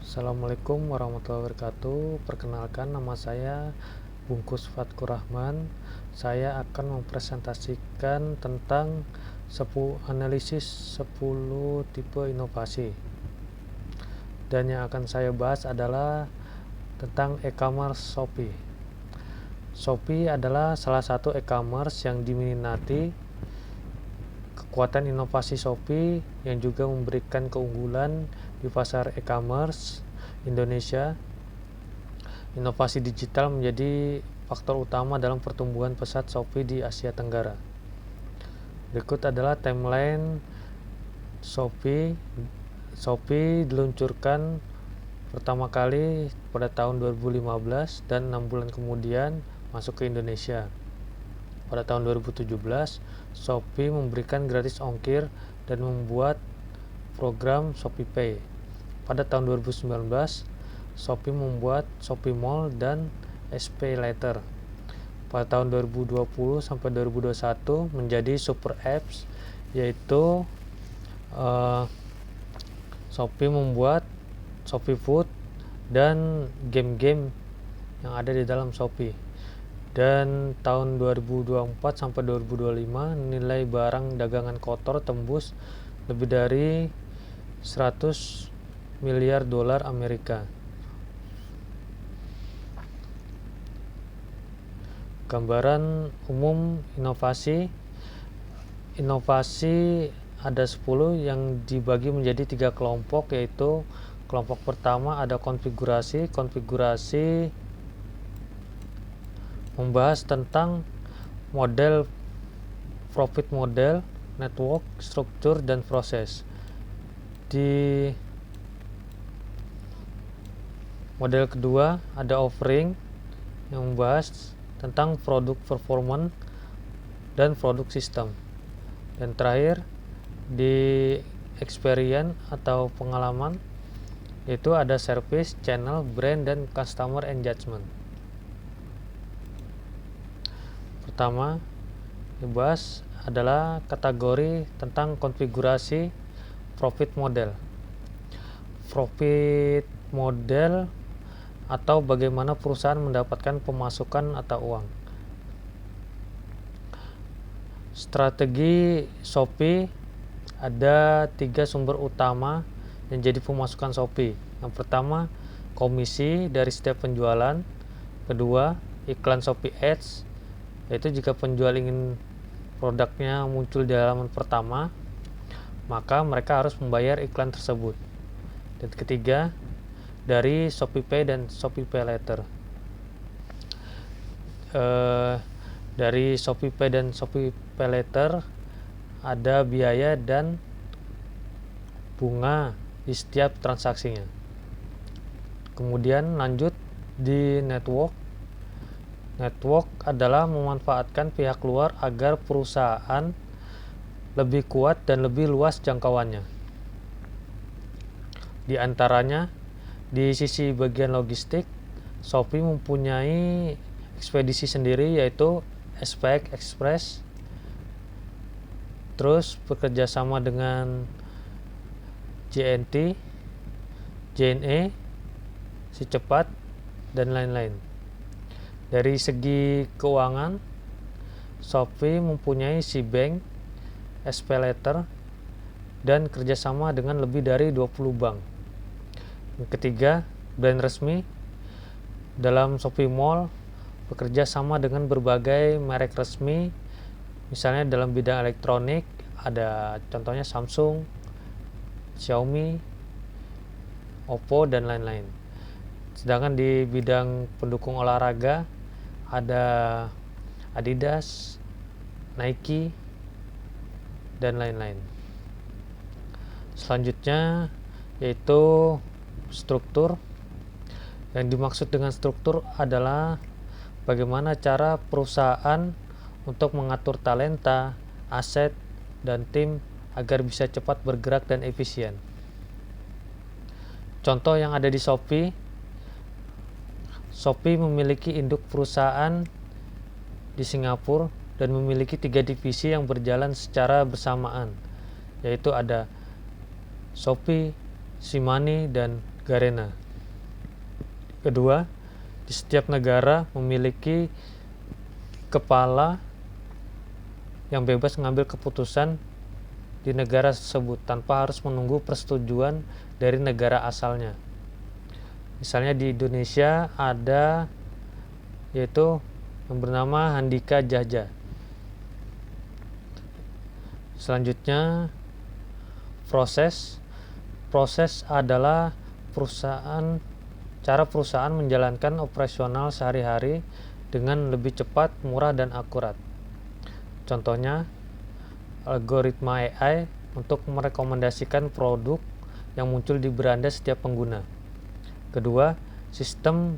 Assalamualaikum warahmatullahi wabarakatuh. Perkenalkan, nama saya Bungkus Fatkur Rahman. Saya akan mempresentasikan tentang analisis 10 tipe inovasi. Dan yang akan saya bahas adalah tentang e-commerce Shopee. Shopee adalah salah satu e-commerce yang diminati. Kekuatan inovasi Shopee yang juga memberikan keunggulan di pasar e-commerce Indonesia. Inovasi digital menjadi faktor utama dalam pertumbuhan pesat Shopee di Asia Tenggara. Berikut adalah timeline Shopee. Shopee diluncurkan pertama kali pada tahun 2015 dan 6 bulan kemudian masuk ke Indonesia. Pada tahun 2017, Shopee memberikan gratis ongkir dan membuat program ShopeePay. Pada tahun 2019, Shopee membuat Shopee Mall dan SPayLater. Pada tahun 2020 sampai 2021 menjadi super apps, yaitu Shopee membuat Shopee Food dan game-game yang ada di dalam Shopee. Dan tahun 2024 sampai 2025 nilai barang dagangan kotor tembus lebih dari 100 miliar dolar Amerika. Gambaran umum inovasi ada 10 yang dibagi menjadi 3 kelompok, yaitu kelompok pertama ada konfigurasi membahas tentang model, profit model, network, struktur, dan proses. Di model kedua ada offering yang membahas tentang produk performance dan produk sistem. Dan terakhir di experience atau pengalaman, yaitu ada service, channel, brand, dan customer engagement. Pertama dibahas adalah kategori tentang konfigurasi profit model. Profit model atau bagaimana perusahaan mendapatkan pemasukan atau uang. Strategi Shopee ada 3 sumber utama yang jadi pemasukan Shopee. Yang pertama, komisi dari setiap penjualan. Kedua, iklan Shopee Ads, yaitu jika penjual ingin produknya muncul di halaman pertama, maka mereka harus membayar iklan tersebut. Dan ketiga, dari ShopeePay dan ShopeePayLater. Dari ShopeePay dan ShopeePayLater ada biaya dan bunga di setiap transaksinya. Kemudian lanjut di network. Network adalah memanfaatkan pihak luar agar perusahaan lebih kuat dan lebih luas jangkauannya. Di antaranya, di sisi bagian logistik, Shopee mempunyai ekspedisi sendiri, yaitu SPX Express. Terus bekerja sama dengan JNT, JNE, Si Cepat, dan lain-lain. Dari segi keuangan, Shopee mempunyai SeaBank, SPayLater, dan kerjasama dengan lebih dari 20 bank. Yang ketiga, brand resmi. Dalam Shopee Mall bekerja sama dengan berbagai merek resmi, misalnya dalam bidang elektronik ada contohnya Samsung, Xiaomi, Oppo, dan lain-lain. Sedangkan di bidang pendukung olahraga ada Adidas, Nike, dan lain-lain. Selanjutnya yaitu struktur. Yang dimaksud dengan struktur adalah bagaimana cara perusahaan untuk mengatur talenta, aset, dan tim agar bisa cepat bergerak dan efisien. Contoh yang ada di Shopee memiliki induk perusahaan di Singapura dan memiliki 3 divisi yang berjalan secara bersamaan, yaitu ada Shopee, Shimane, dan Garena. Kedua, di setiap negara memiliki kepala yang bebas mengambil keputusan di negara tersebut tanpa harus menunggu persetujuan dari negara asalnya. Misalnya di Indonesia ada yaitu yang bernama Handika Jahja. Selanjutnya, proses adalah cara perusahaan menjalankan operasional sehari-hari dengan lebih cepat, murah, dan akurat. Contohnya, algoritma AI untuk merekomendasikan produk yang muncul di beranda setiap pengguna. Kedua, sistem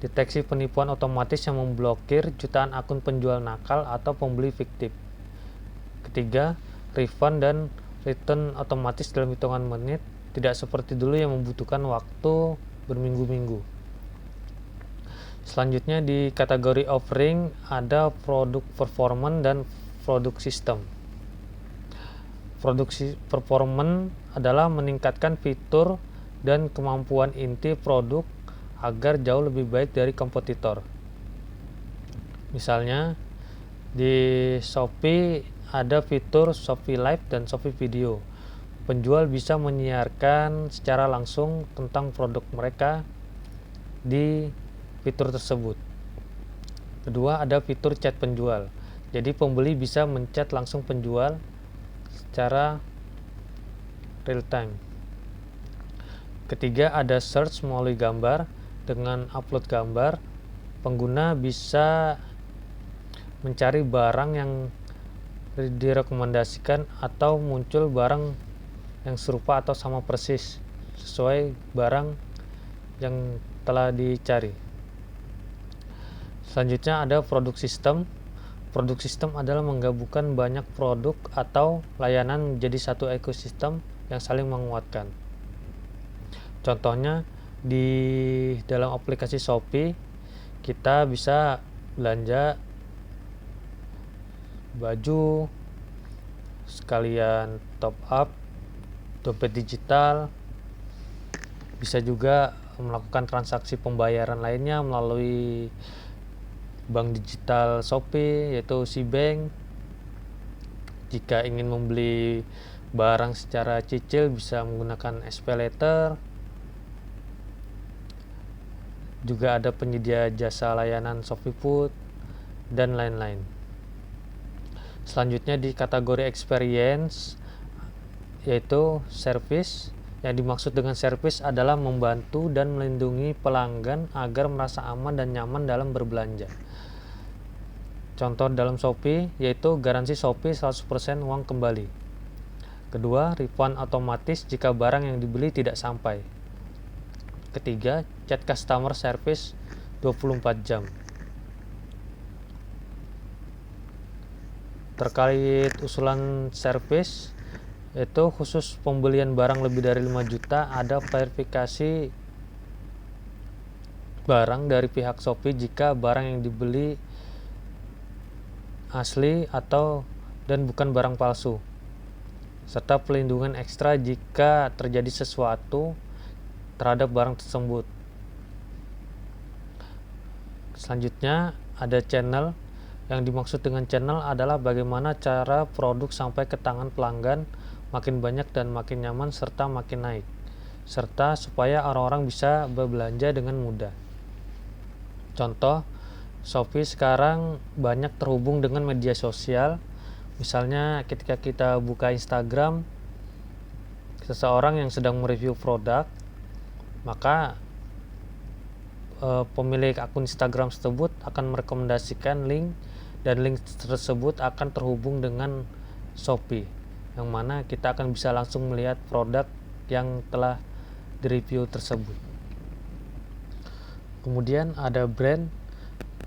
deteksi penipuan otomatis yang memblokir jutaan akun penjual nakal atau pembeli fiktif. Ketiga, refund dan return otomatis dalam hitungan menit, tidak seperti dulu yang membutuhkan waktu berminggu-minggu. Selanjutnya di kategori offering ada produk performance dan produk sistem. Produk performance adalah meningkatkan fitur dan kemampuan inti produk agar jauh lebih baik dari kompetitor. Misalnya di Shopee ada fitur Shopee Live dan Shopee Video. Penjual bisa menyiarkan secara langsung tentang produk mereka di fitur tersebut. Kedua, ada fitur chat penjual. Jadi pembeli bisa menchat langsung penjual secara real time. Ketiga, ada search melalui gambar. Dengan upload gambar, pengguna bisa mencari barang yang direkomendasikan atau muncul barang yang serupa atau sama persis sesuai barang yang telah dicari. Selanjutnya ada produk sistem. Produk sistem adalah menggabungkan banyak produk atau layanan menjadi satu ekosistem yang saling menguatkan. Contohnya di dalam aplikasi Shopee kita bisa belanja baju sekalian top up, dompet digital, bisa juga melakukan transaksi pembayaran lainnya melalui bank digital Shopee yaitu Cbank. Jika ingin membeli barang secara cicil bisa menggunakan SPayLater. Juga ada penyedia jasa layanan ShopeeFood dan lain-lain. Selanjutnya di kategori experience yaitu service. Yang dimaksud dengan service adalah membantu dan melindungi pelanggan agar merasa aman dan nyaman dalam berbelanja. Contoh dalam Shopee yaitu garansi Shopee 100% uang kembali. Kedua, refund otomatis jika barang yang dibeli tidak sampai. Ketiga, chat customer service 24 jam. Terkait usulan service yaitu khusus pembelian barang lebih dari 5 juta ada verifikasi barang dari pihak Shopee jika barang yang dibeli asli atau dan bukan barang palsu, serta pelindungan ekstra jika terjadi sesuatu terhadap barang tersebut. Selanjutnya ada channel. Yang dimaksud dengan channel adalah bagaimana cara produk sampai ke tangan pelanggan makin banyak dan makin nyaman serta makin naik, serta supaya orang-orang bisa berbelanja dengan mudah. Contoh, Shopee sekarang banyak terhubung dengan media sosial. Misalnya ketika kita buka Instagram, seseorang yang sedang mereview produk, maka pemilik akun Instagram tersebut akan merekomendasikan link dan link tersebut akan terhubung dengan Shopee, yang mana kita akan bisa langsung melihat produk yang telah direview tersebut. Kemudian ada brand.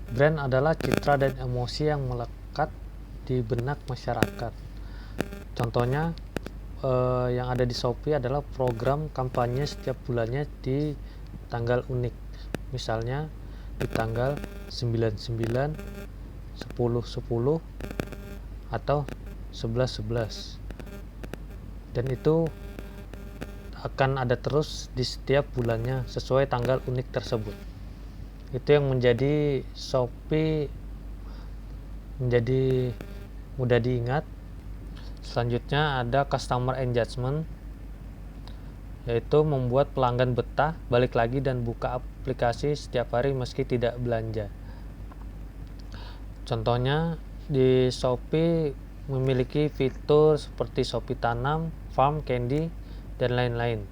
Brand adalah citra dan emosi yang melekat di benak masyarakat. Contohnya yang ada di Shopee adalah program kampanye setiap bulannya di tanggal unik. Misalnya di tanggal 99, 10/10 atau 11/11. Dan itu akan ada terus di setiap bulannya sesuai tanggal unik tersebut. Itu yang menjadi Shopee menjadi mudah diingat. Selanjutnya ada customer engagement, yaitu membuat pelanggan betah, balik lagi dan buka aplikasi setiap hari meski tidak belanja. Contohnya di Shopee memiliki fitur seperti Shopee Tanam, Farm, Candy, dan lain-lain.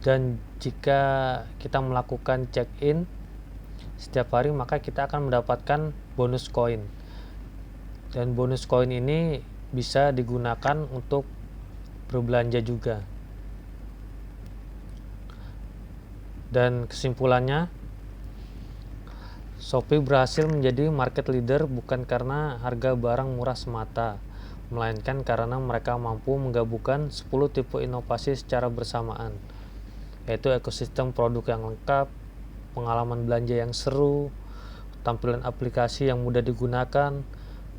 Dan jika kita melakukan check-in setiap hari, maka kita akan mendapatkan bonus koin. Dan bonus koin ini bisa digunakan untuk berbelanja juga. Dan kesimpulannya, Shopee berhasil menjadi market leader bukan karena harga barang murah semata, melainkan karena mereka mampu menggabungkan 10 tipe inovasi secara bersamaan, yaitu ekosistem produk yang lengkap, pengalaman belanja yang seru, tampilan aplikasi yang mudah digunakan,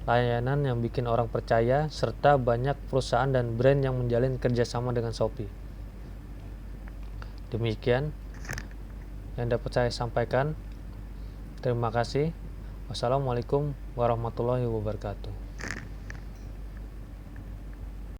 layanan yang bikin orang percaya, serta banyak perusahaan dan brand yang menjalin kerjasama dengan Shopee. Demikian yang dapat saya sampaikan. Terima kasih. Wassalamualaikum warahmatullahi wabarakatuh.